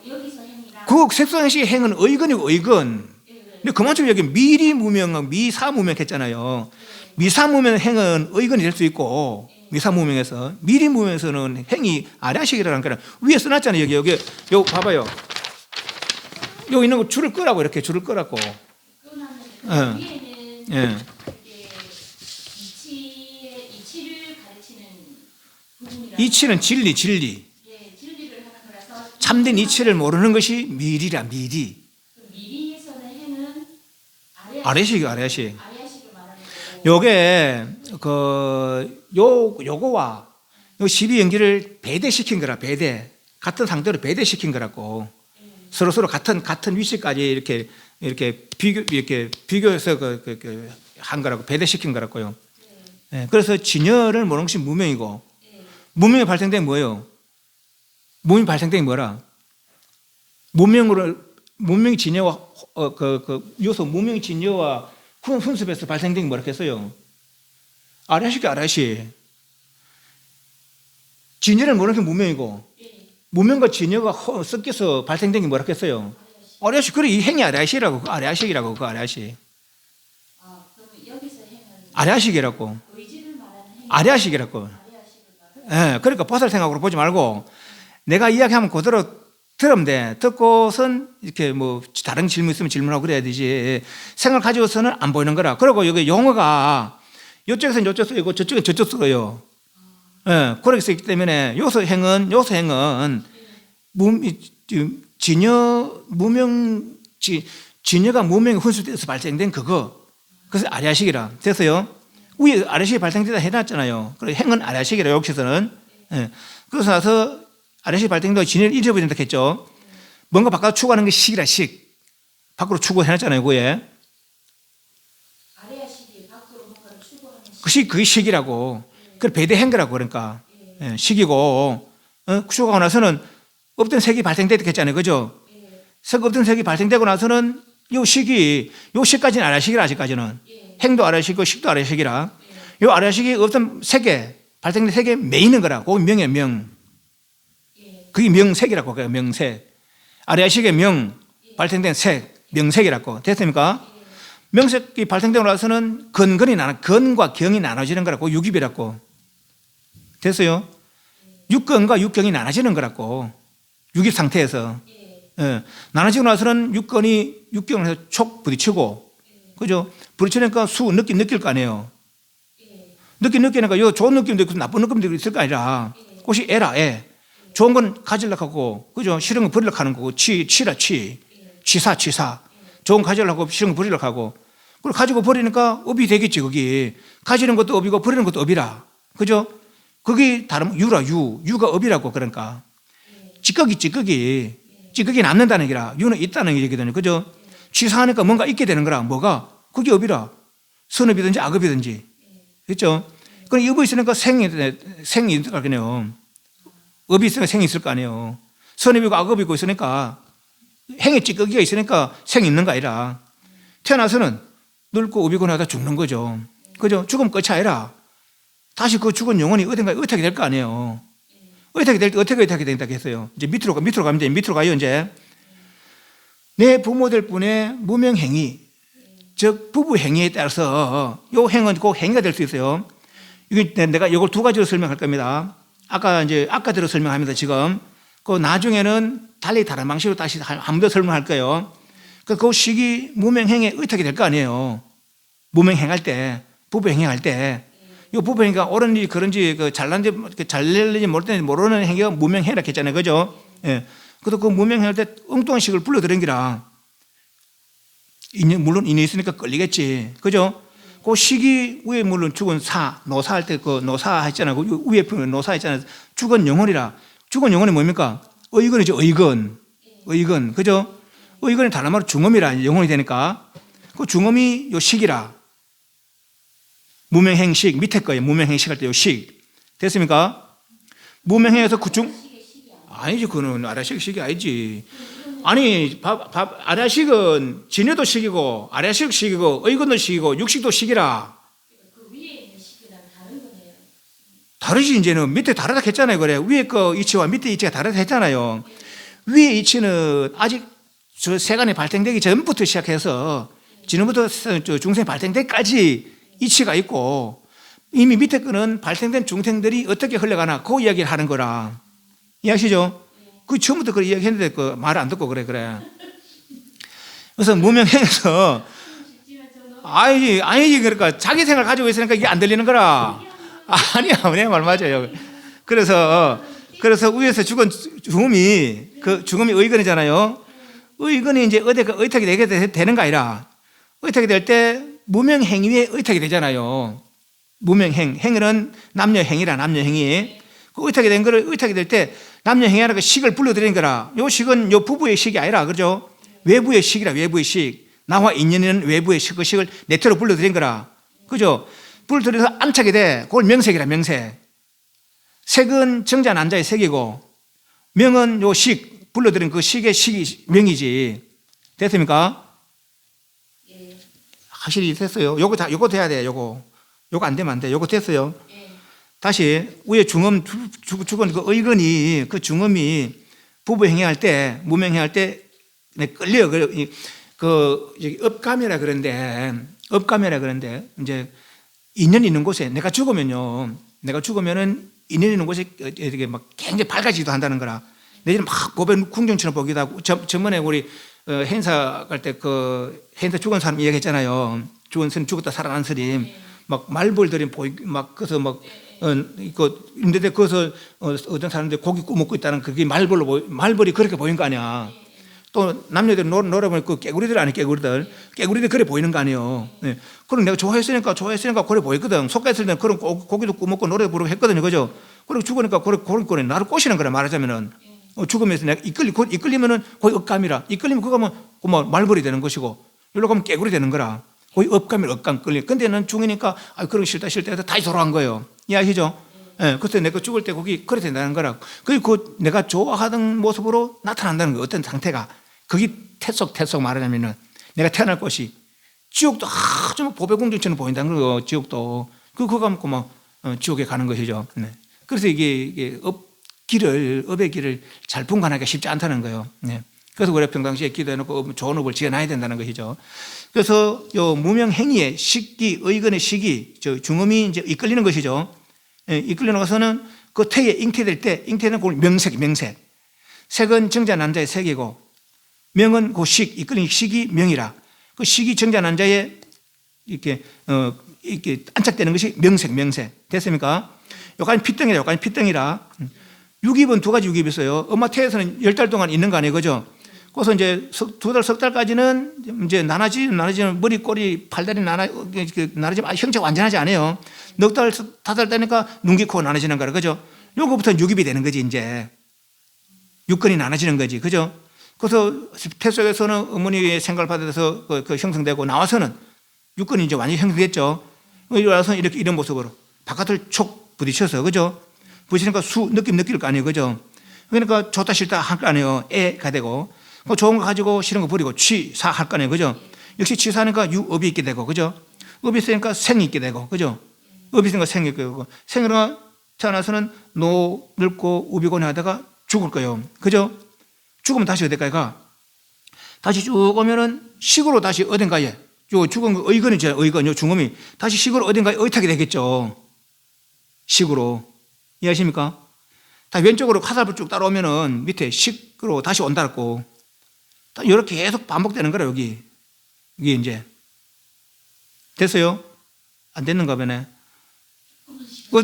여기서 행이랑
그 색소행식 행은 의근이고, 의근. 근데 그만큼 여기 미리무명, 미사무명 했잖아요. 미사무명 행은 의근이 될 수 있고, 미사무명에서 미리무명에서는 행이 아량식이라는 거는 위에 써놨잖아요. 여기 봐봐요. 여기 있는 거 줄을 끄라고 이렇게 줄을 끄라고.
끝났는데 위에는
예.
이치를 가르치는 부분이라.
이치는 진리.
진리를 하는 거라서
참된 이치를 모르는 것이 미리라.
미리에서는 행은
아래식.
아래야식을 말하는 거고.
요게 요거와 요 12연기를 배대시킨 거라. 같은 상태로 배대시킨 거라고. 서로 같은 위치까지 이렇게 비교해서 한 거라고. 배대시킨 거라고요. 네. 그래서 진여를 모르는 것이 무명이고, 무명이 발생된 뭐예요? 무명이 발생된 뭐라? 무명이 진여와 요소 무명이 진여와 훈습에서 발생된 게 뭐라겠어요? 아랴식. 진여를 모르는 게 무명이고, 무명과 진여가 섞여서 발생된 게 뭐라겠어요? 아랴식. 그래, 이 행이 아랴식이라고. 그 아랴식이라고. 그 아랴식.
그럼 여기서 행은
아랴식이라고.
의지를 말하는 행.
아랴식이라고.
아래야식을 말하는.
예, 그러니까 벗을 생각으로 보지 말고 내가 이야기하면 그대로 들으면 돼. 듣고선 이렇게 뭐 다른 질문 있으면 질문하고 그래야 되지. 생각 가지고서는 안 보이는 거라. 그리고 여기 용어가 이쪽에서는 이쪽 쓰이고 저쪽은 저쪽 쓰고요. 예, 그렇게 쓰기 때문에 요소 행은 진여가 무명이 훈수돼서 발생된 그거. 그래서 아랴식이라. 됐어요? 위에 아랴식이 발생되다 해놨잖아요. 그래서 행은 아랴식이라 여기서는. 예. 그래서 나서 아랴식이 발생되고 진여를 잊어버린다 했죠. 뭔가 바깥으로 추구하는 게 식이라. 밖으로 추구해놨잖아요. 그에.
아래야식이 밖으로 뭔가를 추구하는 식.
그게 식이라고. 그걸 배대한 거라고 그러니까. 예, 식이고 죽어가고 나서는 없던 색이 발생되게 했잖아요. 그죠? 없던 색이 발생되고 나서는 요 식까지는 아래식이라 아직까지는. 행도 아래식이고 식도 아래식이라. 요 아래식이 없던 색에 발생된 색에 매이는 거라. 그게 명이에요. 명. 그게 명색이라고 그래요. 명색. 아래식의 명 발생된 색, 명색이라고. 됐습니까? 명색이 발생되고 나서는 근과 경이 나눠지는 거라고. 육입이라고. 됐어요? 육근과 육경이 나눠지는 거라고. 육입 상태에서. 예. 나눠지고 나서는 육경에서 촉 부딪히고, 그죠? 부딪히니까 느낄 거 아니에요. 느끼니까 요 좋은 느낌도 있고 나쁜 느낌도 있을 거 아니라. 그것이 애라, 애. 좋은 건 가지려고 하고, 그죠? 싫은 건 버리려고 하는 거고, 치사. 좋은 거 가지려고 하고, 싫은 거 버리려고 하고. 그걸 가지고 버리니까 업이 되겠지, 거기. 가지는 것도 업이고, 버리는 것도 업이라. 그죠? 그게 다른, 유가 업이라고, 그러니까. 찌꺼기 남는다는 얘기라. 유는 있다는 얘기거든요. 그죠? 치사하니까 뭔가 있게 되는 거라. 뭐가? 그게 업이라. 선업이든지 악업이든지. 그렇죠? 그럼 업이 있으니까 생이 있을 거 아니에요. 업이 있으니까 생이 있을 거 아니에요. 선업이고 악업이고 있으니까 행에 찌꺼기가 있으니까 생이 있는 거 아니라. 태어나서는 늙고 업이고 나다 죽는 거죠. 그죠? 죽으면 끝이 아니라 다시 그 죽은 영혼이 어딘가에 의탁이 될 거 아니에요. 의탁이 될 때 어떻게 의탁이 된다 했어요? 이제 밑으로 가면 돼. 밑으로 가요, 이제. 내 부모될 분의 무명행위, 즉 부부행위에 따라서 요 행은 꼭 행위가 될 수 있어요. 이게 내가 이걸 두 가지로 설명할 겁니다. 아까대로 설명합니다, 지금. 그 나중에는 달리 다른 방식으로 다시 한 번 더 설명할 거예요. 그 시기 무명행에 의탁이 될 거 아니에요. 무명행할 때, 부부행위할 때. 이 부부행위가 옳은지 그런지 잘될지 모르는 행위가 무명행위라 했잖아요. 그죠? 예. 그래도 그 무명행할 때 엉뚱한 식을 불러들인 기라. 물론 인이 있으니까 끌리겠지. 그죠? 그 시기 위에 물론 죽은 노사할 때 그 노사 했잖아요. 그 위에 노사 했잖아요. 죽은 영혼이라. 죽은 영혼이 뭡니까? 의근이죠. 의근. 그죠? 의근이 다른 말로 중음이라 영혼이 되니까. 그 중음이 요 식이라. 무명행식 밑에 거예요. 무명행식 할 때 요 식. 됐습니까? 무명행에서 아니지. 그거는 아래식이 아니지. 아니, 아래식은 진여도 식이고, 아래식 식이고, 의근도 식이고, 육식도 식이라.
그 위에 있는 식이랑 다른 거네요.
다르지, 이제는. 밑에 다르다 했잖아요. 그래. 위에 거 이치와 밑에 이치가 다르다 했잖아요. 위에 이치는 아직 저 세간이 발생되기 전부터 시작해서 지금부터 중생 발생되기까지 이치가 있고, 이미 밑에 거는 발생된 중생들이 어떻게 흘러가나 그 이야기를 하는 거라. 이해하시죠? 그 처음부터 그 이야기했는데 그 말을 안 듣고 그래. 그래서 무명행에서 아니지 그러니까 자기 생각을 가지고 있으니까 이게 안 들리는 거라. 아니야, 내 말 맞아요. 그래서 위에서 죽은 죽음이 그 죽음이 의근이잖아요. 의근이 이제 어디가 의탁이 되는 거 아니라 의탁이 될 때 무명행 위에 의탁이 되잖아요. 행은 남녀행이라 남녀행이. 그 의탁이 된 거를 의탁이 될 때 남녀행위라는 그 식을 불러들이는 거라. 요 식은 요 부부의 식이 아니라 그죠? 외부의 식이라. 외부의 식. 나와 인연이는 외부의 식. 그 식을 내태로 불러들인 거라. 그죠? 불러들여서 안착이 돼. 그걸 명색이라. 명색. 색은 정자 난자의 색이고 명은 요 식. 불러들인 그 식의 식이 명이지. 됐습니까? 확실히 됐어요. 요거 돼야 돼. 요거 안 되면 안 돼. 요거 됐어요. 다시 위에 죽은 그 의근이 그 중음이 부부 행위할 때 무명행할 때 끌려요. 그 업감이라 그런데 이제 인연이 있는 곳에 내가 죽으면은 인연이 있는 곳에 이렇게 막 굉장히 밝아지기도 한다는 거라. 내지는 막 보배 궁정처럼 보기도 하고. 저번에 우리 행사 갈 때 그 행사 죽은 사람 이야기했잖아요. 죽은 스님 죽었다 살아난 스님 막 말벌들이 막 그래서 막 있는데 거기서 어떤 사람들이 고기 구먹고 있다는 그게 말벌이 그렇게 보인 거 아니야. 또 남녀들이 놀아보니 그 깨구리들 아니 깨구리들 그래 보이는 거 아니에요. 네. 그럼 내가 좋아했으니까 그래 보였거든. 속가했을 때는 그런 고기도 구먹고 노래 부르고 했거든요. 그죠? 그리고 죽으니까 그래 나를 꼬시는 거라 말하자면은. 죽으면서 내가 이끌리면은 거의 억감이라. 이끌리면 그거 하면 말벌이 되는 것이고, 여기로 가면 깨구리 되는 거라. 거의 업감 끌려. 근데 난 중이니까 그런 거 싫다 해서 다시 돌아간 거예요. 이해하시죠? 예, 그래서 내가 죽을 때 거기 그래 된다는 거라고. 그리고 내가 좋아하던 모습으로 나타난다는 거. 어떤 상태가. 거기 태속 말하자면은 내가 태어날 곳이 지옥도 아주 보배공주처럼 보인다는 거예요. 지옥도. 그거 갖고 막 지옥에 가는 것이죠. 네. 그래서 이게 업의 길을 잘 분간하기가 쉽지 않다는 거예요. 네. 그래서 우리가 평상시에 기도해놓고 좋은 업을 지어놔야 된다는 것이죠. 그래서 요 무명행위의 식기, 의건의 식이, 중음이 이제 이끌리는 것이죠. 예, 이끌리는 것은 그 태에 잉태될 때, 잉태는 그걸 명색. 색은 정자 난자의 색이고, 명은 그 이끌리는 식이 명이라. 그 식이 정자 난자에 이렇게 안착되는 것이 명색. 됐습니까? 요까지 피덩이라. 육입은 두 가지 육입이 있어요. 엄마 태에서는 10달 동안 있는 거 아니에요. 그죠? 그래서 이제 2달, 석 달까지는 이제 나눠지면 머리, 꼬리, 팔다리 나눠지면 형체가 완전하지 않아요. 넉 달, 5달 되니까 눈, 귀, 코 나눠지는 거라. 그죠? 요거부터는 육입이 되는 거지, 이제. 육근이 나눠지는 거지. 그죠? 그래서 태 속에서는 어머니의 생각을 받아서 그 형성되고 나와서는 육근이 이제 완전히 형성됐죠. 여기 와서 이렇게 이런 모습으로 바깥을 촉 부딪혀서. 그죠? 부딪히니까 느낌 느낄 거 아니에요. 그죠? 그러니까 좋다 싫다 할 거 아니에요. 애가 되고. 좋은 거 가지고 싫은 거 버리고 취사 할 거 아니에요. 그죠? 역시 취사하니까 유업이 있게 되고. 그죠? 업이 있으니까 생이 있게 되고. 그죠? 업이 있으니까 생이 있게 되고. 생으로 태어나서는 늙고 우비곤해 하다가 죽을 거예요. 그죠? 죽으면 다시 어딜까요? 가? 다시 쭉 오면은 식으로 다시 어딘가에 요 죽은 거 의건이죠. 요 중음이 다시 식으로 어딘가에 의탁이 되겠죠. 식으로. 이해하십니까? 다 왼쪽으로 화살표 쭉 따라오면은 밑에 식으로 다시 온다고. 이렇게 계속 반복되는 거라, 여기. 이게 이제. 됐어요? 안 됐는가 보네. 뭐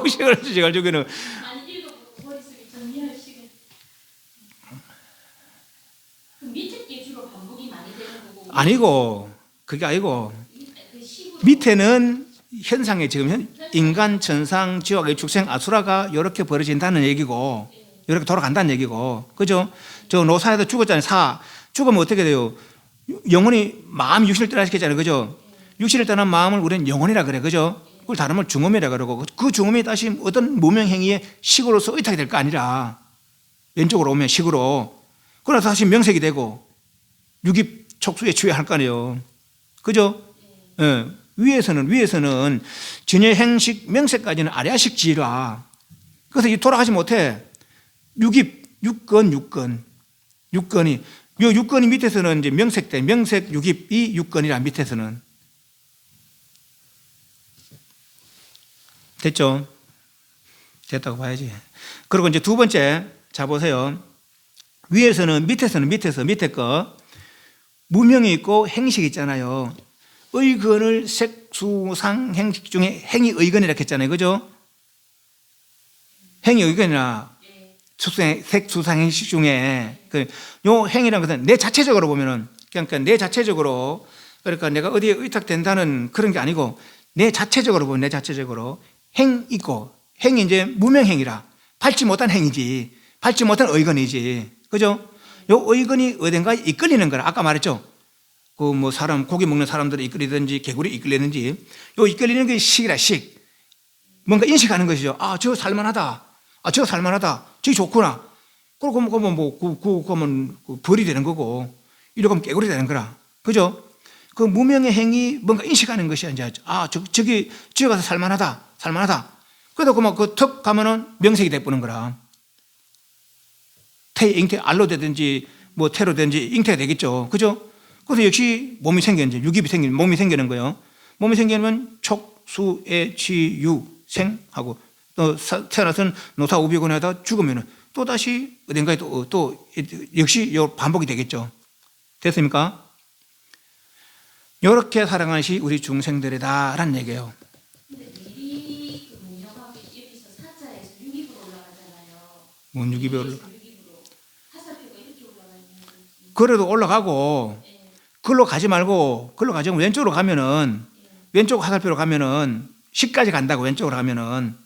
식을 지금 저기는.
아니 읽어보고 머릿속에 정리할 시간. 그 밑에 게 주로 반복이 많이 되는 거고.
아니고, 그게 아니고.
그 식으로.
밑에는 현상에 지금 인간, 천상, 지옥의 축생, 아수라가 이렇게 벌어진다는 얘기고, 이렇게 돌아간다는 얘기고, 그죠? 저 노사에도 죽었잖아요. 죽으면 어떻게 돼요? 영혼이 마음 육신을 떠나시켰잖아요. 그죠? 육신을 떠난 마음을 우리는 영혼이라 그래. 그죠? 그걸 다른 말 중음이라 그러고, 그 중음이 다시 어떤 무명행위의 식으로서 의탁이 될 거 아니라, 왼쪽으로 오면 식으로, 그러나 다시 명색이 되고, 육입 촉수에 취할 거 아니에요. 그죠? 예. 위에서는 진여행식 명색까지는 아래아식 지라. 그래서 이 돌아가지 못해. 육건이 요 육건이 밑에서는 이제 명색대 명색 육입이 육건이라. 밑에서는 됐죠? 됐다고 봐야지. 그리고 이제 두 번째 자 보세요. 위에서는 밑에 거 무명이 있고 행식이 있잖아요. 의건을 색수상 행식 중에 행이 의건이라고 했잖아요. 그죠? 행이 의건이나 색수상 행식 중에 요 행이라는 것은 내 자체적으로 보면은, 그러니까 내 자체적으로, 그러니까 내가 어디에 의탁된다는 그런 게 아니고 내 자체적으로 보면, 내 자체적으로 행 있고, 행이 이제 무명행이라 밟지 못한 행이지, 밟지 못한 의건이지. 그죠? 요 의건이 어딘가에 이끌리는 거라. 아까 말했죠? 고기 먹는 사람들이 이끌리든지 개구리 이끌리든지, 요 이끌리는 게 식이라, 식. 뭔가 인식하는 것이죠. 저거 살만하다. 저거 살만하다. 저기 좋구나. 그러면 벌이 되는 거고, 이러고 하면 개구리 되는 거라. 그죠? 그 무명의 행위 뭔가 인식하는 것이 이제, 저기 가서 살만하다. 그래도 턱 가면은 명색이 돼버리는 거라. 잉태, 알로 되든지, 태로 되든지 잉태가 되겠죠. 그죠? 그래서 역시 몸이 생기는, 육입이 생기는, 몸이 생기는 거예요. 몸이 생기면 촉, 수, 애, 치, 유, 생하고, 또 태어나서는 노사, 우비곤 하다 죽으면 또 다시 어딘가에 또 역시 반복이 되겠죠. 됐습니까? 이렇게 살아가는 것이 우리 중생들이다라는 얘기예요.
근데 미리 그 문명하고 여기서 사자에서 6입으로 올라가잖아요.
뭔 6입에 올라가?
6입으로 화살표가 이렇게 올라가 있는 거지.
그래도 올라가고, 글로 가지 말고, 왼쪽으로 가면은, 왼쪽 화살표로 가면은, 식까지 간다고. 왼쪽으로 가면은.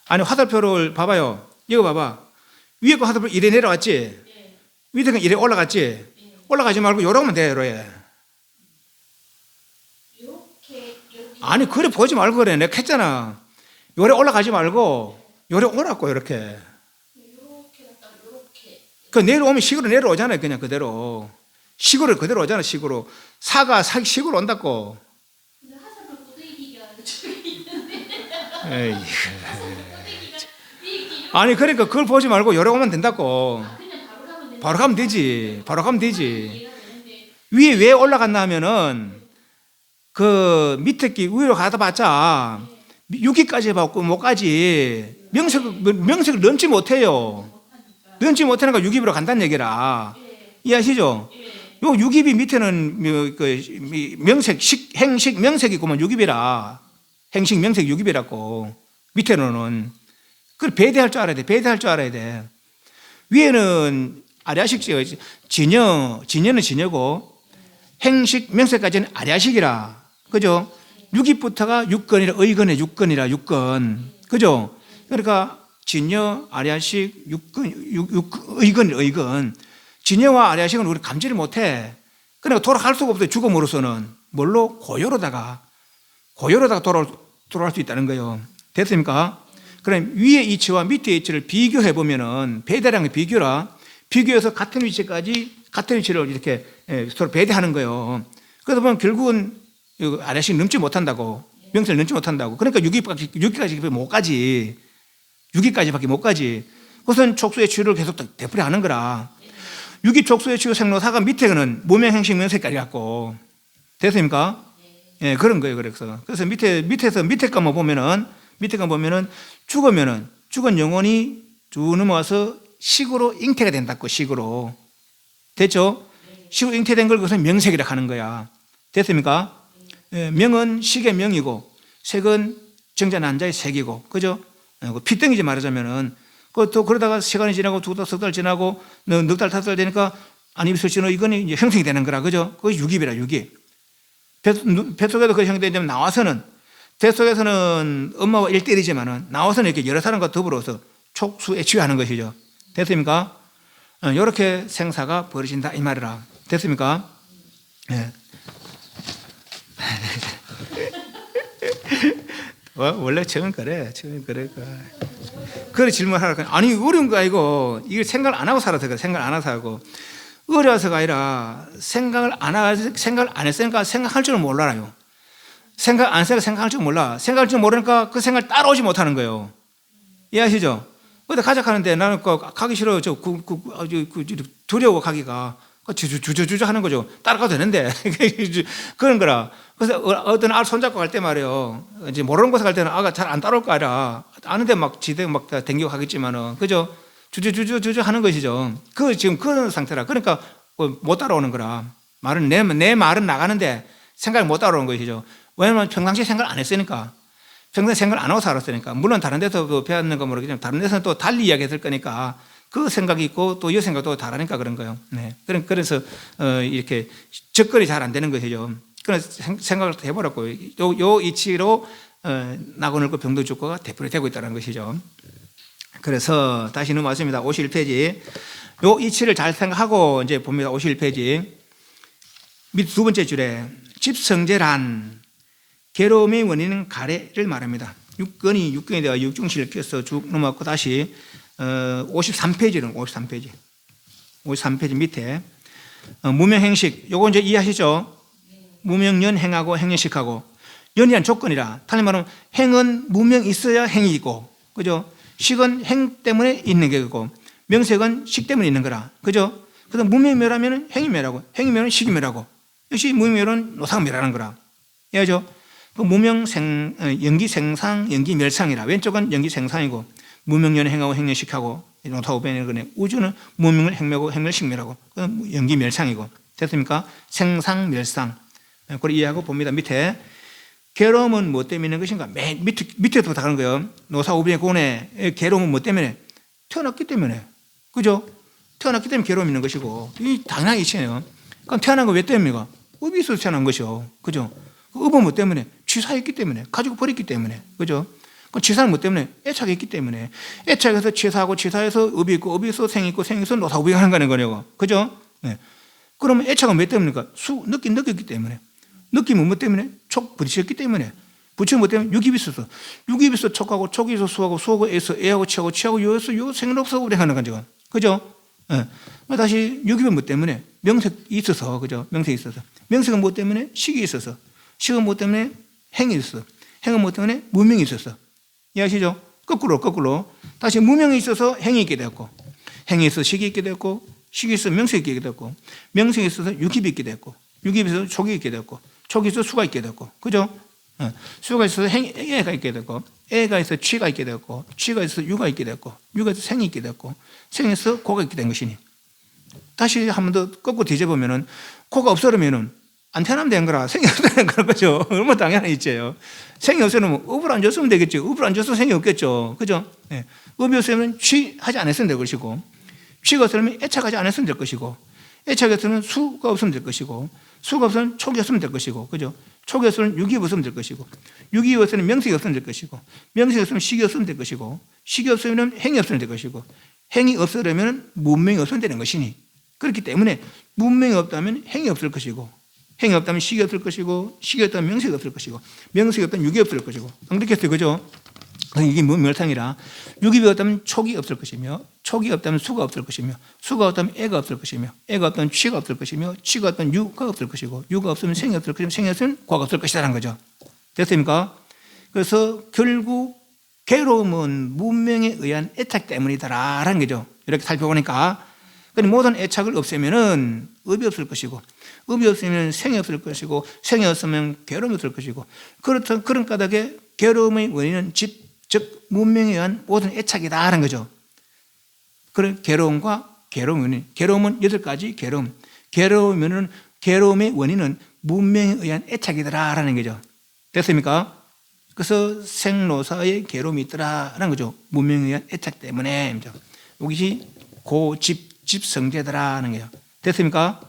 아니, 화살표를 봐봐요. 이거 봐봐. 위에 거 화살표 이래 내려왔지? 밑에 거 이래 올라갔지? 올라가지 말고 요러면 돼, 요래. 아니 그래 보지 말고 그래. 내가 했잖아. 요래 올라가지 말고 요래 오라고 이렇게.
이렇게 갔다가 이렇게.
그 내려오면 식으로 내려오잖아요. 그냥 그대로. 식으로 그대로 오잖아. 식으로. 사가 식으로 온다고.
근데 화살표 고데기가 저기 있는데.
에이.
고데기가 이렇게
아니 그러니까 그걸 보지 말고 요래 오면 된다고.
그냥 바로 가면 되는.
바로 가면 되지. 바로 가면 되지.
이해가 되는데.
위에 왜 올라갔나 하면은 그 밑에 기 위로 가다 봤자 6기까지 받고 못 가지. 명색을 넘지 못해요. 넘지 못하니까 6입으로 간다는 얘기라. 이해하시죠? 요 6입이 밑에는 그 명색, 행식, 명색이 있고만 6입이라. 행식, 명색 6입이라고. 밑에는. 그걸 배대할 줄 알아야 돼. 배대할 줄 알아야 돼. 위에는 아래아식, 진여는 진여고, 행식, 명색까지는 아래아식이라. 그죠? 6입부터가 6건이라, 의건에 6건이라, 6건. 그죠? 그러니까, 진여, 아래아식, 6건, 의건. 진여와 아래아식은 우리 감지를 못 해. 그러니까 돌아갈 수가 없어요. 죽음으로서는. 뭘로? 고요로다가 돌아갈 수 있다는 거예요. 됐습니까? 그럼 위의 이치와 밑의 이치를 비교해 보면은, 배대량의 비교라. 비교해서 같은 위치까지, 같은 위치를 이렇게 서로 배대하는 거예요. 그러다 보면 결국은 아래아식 넘지 못한다고. 명세를 넘지 못한다고. 그러니까 6기까지 못 가지. 6기까지밖에 못 가지. 그것은 촉수의 치유를 계속 되풀이 하는 거라. 6기 촉수의 치유 생로사가 밑에는 무명행식 명색까지 갖고. 됐습니까? 예, 그런 거예요. 그래서 밑에서 밑에 것만 보면은, 죽은 영혼이 쭉 넘어와서 식으로 잉태가 된다고, 식으로. 됐죠? 식으로 잉태된 걸 그것은 명색이라 하는 거야. 됐습니까? 예, 명은 식의 명이고, 색은 정자 난자의 색이고, 그죠? 피덩이지 말하자면은, 또 그러다가 시간이 지나고 두 달, 석 달 지나고, 넉 달, 다섯 달 되니까, 안입술 진호, 이거는 이제 형성이 되는 거라, 그죠? 그게 6입이라, 6입. 뱃속에도 그 형성되면 나와서는, 뱃속에서는 엄마와 1대1이지만은, 나와서는 이렇게 여러 사람과 더불어서 촉수에 치유하는 것이죠. 됐습니까? 이렇게 생사가 벌어진다, 이 말이라. 됐습니까? 예. 원래 처음 그래. 그래 질문하라. 아니 어려운 거 아니고 이걸 생각을 안 하고 살아서 그래. 생각을 안 하고 어려워서가 아니라 생각을 안 했으니까 생각할 줄은 몰라요. 생각 안 했으니까 생각할 줄 몰라. 생각할 줄 모르니까 그 생각을 따라오지 못하는 거예요. 이해하시죠? 어디 가자 하는데 나는 가기 싫어요. 두려워 가기가. 주저주저 하는 거죠. 따라가도 되는데. 그런 거라. 그래서 어떤 알 손잡고 갈 때 말이에요. 이제 모르는 곳에 갈 때는 아가 잘 안 따라올 거 아니라 아는데 막 지대 막 댕기고 가겠지만은. 그죠? 주저 하는 것이죠. 지금 그런 상태라. 그러니까 못 따라오는 거라. 내 말은 나가는데 생각을 못 따라오는 것이죠. 왜냐면 평상시에 생각을 안 했으니까. 평소에 생각을 안 하고 살았으니까. 물론 다른 데서 배웠는 거 모르겠지만 다른 데서는 또 달리 이야기했을 거니까 그 생각이 있고 또 이 생각도 다르니까 그런 거예요. 네. 그래서 이렇게 접근이 잘 안 되는 것이죠. 그래서 생각을 해보라고. 요 이치로 낙원을고 병도 죽고가 되풀이 되고 있다는 것이죠. 그래서 다시 넘어왔습니다. 51페이지. 요 이치를 잘 생각하고 이제 봅니다. 51페이지. 밑 두 번째 줄에 집성제란 괴로움의 원인은 가래를 말합니다. 6건이 내가 육중실을 껴서 쭉 넘어왔고 다시 53페이지는 53페이지 밑에 무명행식 요거 이제 이해하시죠? 무명연행하고 행연식하고 연이란 조건이라 다시 말하면 행은 무명 있어야 행이 있고 그죠? 식은 행 때문에 있는 게 있고 명색은 식 때문에 있는 거라 그죠? 그래서 무명멸하면 행이 멸하고 행이 멸하면 식이 멸하고 역시 무명멸은 노사가 멸하는 거라 이해하죠? 무명생 연기생상 연기멸상이라 왼쪽은 연기생상이고 무명연행하고 행렬식하고 노사오변의 거네 우주는 무명을 행멸하고 행멸식멸하고 연기멸상이고 됐습니까? 생상멸상 그걸 이해하고 봅니다. 밑에 괴로움은 뭐 때문에 있는 것인가? 맨 밑에부터 다른 거예요. 노사오변의 고뇌 괴로움은 뭐 때문에? 태어났기 때문에 그죠? 태어났기 때문에 괴로움이 있는 것이고 이 당연한 이치예요. 그럼 태어난 거 왜 때문입니까? 업이 있어서 태어난 것이요. 그죠? 그 업은 뭐 때문에? 취사했기 때문에 가지고 버렸기 때문에 그죠? 그 취사는 뭐 때문에? 애착이 있기 때문에 애착해서 취사하고 취사해서 업이 있고 업이 있어 생이 있고 생이 있어 노사오변이 하는 거냐고 그죠? 네. 그러면 애착은 왜 때문입니까? 느꼈기 때문에 느낌은 뭐 때문에? 촉 부딪혔기 때문에 부처는 뭐 때문에 육입이 있어서. 육입이 있어 촉하고, 촉이 있어 수하고, 수하고 애서 애하고 치하고, 치하고 요에서 요 생로서 우리 하는 거죠. 그죠? 예. 다시 육입은 뭐 때문에? 명색이 있어서, 그죠? 명색이 있어서. 명색은 뭐 때문에? 식이 있어서. 식은 뭐 때문에? 행이 있어서. 행은 뭐 때문에? 무명이 있어서. 이해하시죠? 거꾸로. 다시 무명이 있어서 행이 있게 되었고, 행이 있어서 식이 있게 되었고, 식이 있어서 명색이 있게 되었고, 명색이 있어서 육입이 있게 되었고, 육입이 있어서 촉이 있게 되었고, 촉이 있어서 수가 있게 되었고, 그죠? 수가 있어서 애가 있게 되었고, 애가 있어서 취가 있게 되었고, 취가 있어서 유가 있게 되었고, 유가 있어서 생이 있게 되었고, 생에서 고가 있게 된 것이니. 다시 한 번 더 거꾸로 뒤져보면은, 고가 없어지면은 안 태어나면 되는 거라 생이 없어지는 거라, 그죠? 얼마나 당연한 있지요. 생이 없으면 업을 안 줬으면 되겠죠. 업을 안 줘서 생이 없겠죠. 그죠? 예. 업이 없으면 취하지 않았으면 될 것이고, 취가 없으면 애착하지 않았으면 될 것이고, 애착이 없으면 수가 없으면 될 것이고, 수가 없으면 촉이 없으면 될 것이고, 그죠? 촉이 없으면 육이 없으면 될 것이고, 육이 없으면 명색이 없으면 될 것이고, 명색이 없으면 식이 없으면 될 것이고, 식이 없으면 행이 없으면 될 것이고, 행이 없으려면 문명이 없으면 되는 것이니, 그렇기 때문에 문명이 없다면 행이 없을 것이고, 행이 없다면 식이 없을 것이고, 식이 없다면 명색이 없을 것이고, 명색이 없다면 육이 없을 것이고, 그렇게 했어요. 그죠? 이게 멸상이라, 육이 없다면 촉이 없을 것이며, 촉이 없다면 수가 없을 것이며, 수가 없다면 애가 없을 것이며, 애가 없다면 취가 없을 것이며, 취가 없다면 유가 없을 것이고, 유가 없으면 생이 없을 것이며, 생이 없으면 고가 없을 것이라는 거죠. 됐습니까? 그래서 결국 괴로움은 문명에 의한 애착 때문이다라는 거죠. 이렇게 살펴보니까. 모든 애착을 없애면은 업이 없을 것이고, 업이 없으면 생이 없을 것이고, 생이 없으면 괴로움이 없을 것이고, 그런 까닭에 괴로움의 원인은 즉 문명에 의한 모든 애착이다라는 거죠. 그런 괴로움과 괴로움의 원인, 괴로움은 8가지 괴로움, 괴로움의 원인은 문명에 의한 애착이더라라는 거죠. 됐습니까? 그래서 생로사의 괴로움이 있더라라는 거죠. 문명에 의한 애착 때문에. 이것이 집성제더라는 거예요. 됐습니까?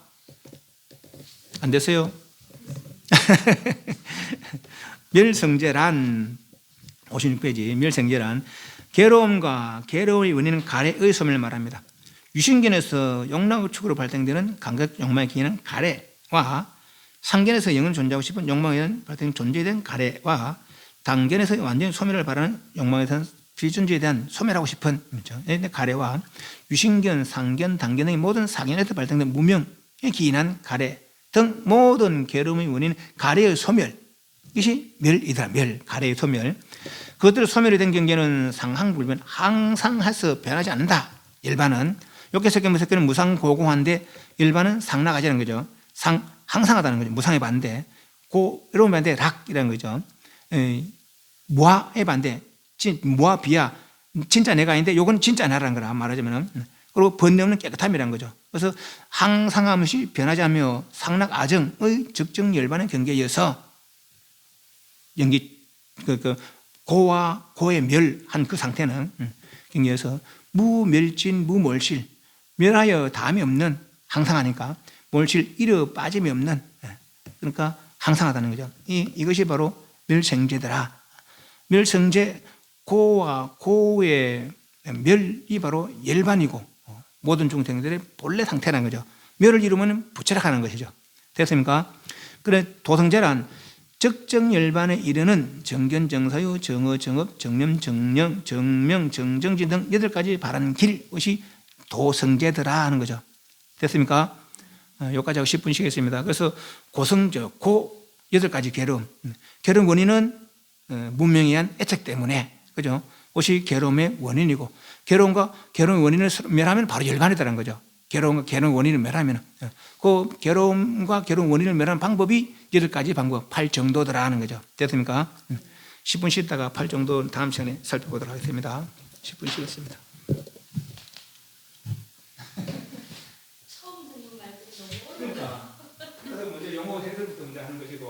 안 됐어요? 멸성제란 56페이지 멸성제란 괴로움과 괴로움의 원인은 가래의 소멸을 말합니다. 유신견에서 욕망우측으로 발생되는 감각 욕망의 기인은 가래와 상견에서 영은 존재하고 싶은 욕망에 대한 발생 존재에 대한 가래와 단견에서 완전히 소멸을 바라는 욕망에 대한 비존재에 대한 소멸하고 싶은 가래와 유신견, 상견, 단견 등의 모든 사견에서 발생된 무명에 기인한 가래 등 모든 괴로움의 원인은 가래의 소멸, 이것이 멸이다. 가래의 소멸. 그것들 소멸이 된 경계는 상항불변, 항상 해서 변하지 않는다. 일반은 욕계석견, 무석견은 무상고공한데 일반은 상락하자는 거죠. 항상하다는 거죠. 무상의 반대, 고로운 반대, 락이라는 거죠. 무아의 반대, 무아 비야, 진짜 내가 아닌데 요건 진짜 나라는 거라 말하자면은. 그리고 번뇌 없는 깨끗함이라는 거죠. 그래서 항상함이 변하지 않으며 상락 아정의 적정 열반의 경계여서 고와 고의 멸한 그 상태는 경계여서 무멸진 무몰실, 멸하여 다함이 없는, 항상하니까 몰실 이르 빠짐이 없는, 그러니까 항상하다는 거죠. 이것이 바로 멸생제더라. 멸성제, 고와 고의 멸이 바로 열반이고 모든 중생들의 본래 상태라는 거죠. 멸을 이루면 부처락하는 것이죠. 됐습니까? 그래 도성제란 적정 열반에 이르는 정견, 정사유, 정어, 정업, 정념, 정령, 정명, 정정지 등 8가지 바라는 길것이 도성제더라 하는 거죠. 됐습니까? 여기까지 하고 10분 쉬겠습니다. 그래서 고성저, 고 8가지 괴로움. 괴로움 원인은 문명에 의한 애착 때문에, 그죠? 그것이 괴로움의 원인이고, 괴로움과 괴로움의 원인을 멸하면 바로 열반이라는 거죠. 괴로움과 괴로움의 원인을 멸하면. 그 괴로움과 괴로움 원인을 멸하는 방법이 8가지 방법, 8정도더라 하는 거죠. 됐습니까? 10분 쉬다가 8정도 다음 시간에 살펴보도록 하겠습니다. 10분 쉬겠습니다.
처음 듣는 말들이 너무
그러니까. 그래서 먼저 영어 해설부터 먼저 하는 것이고,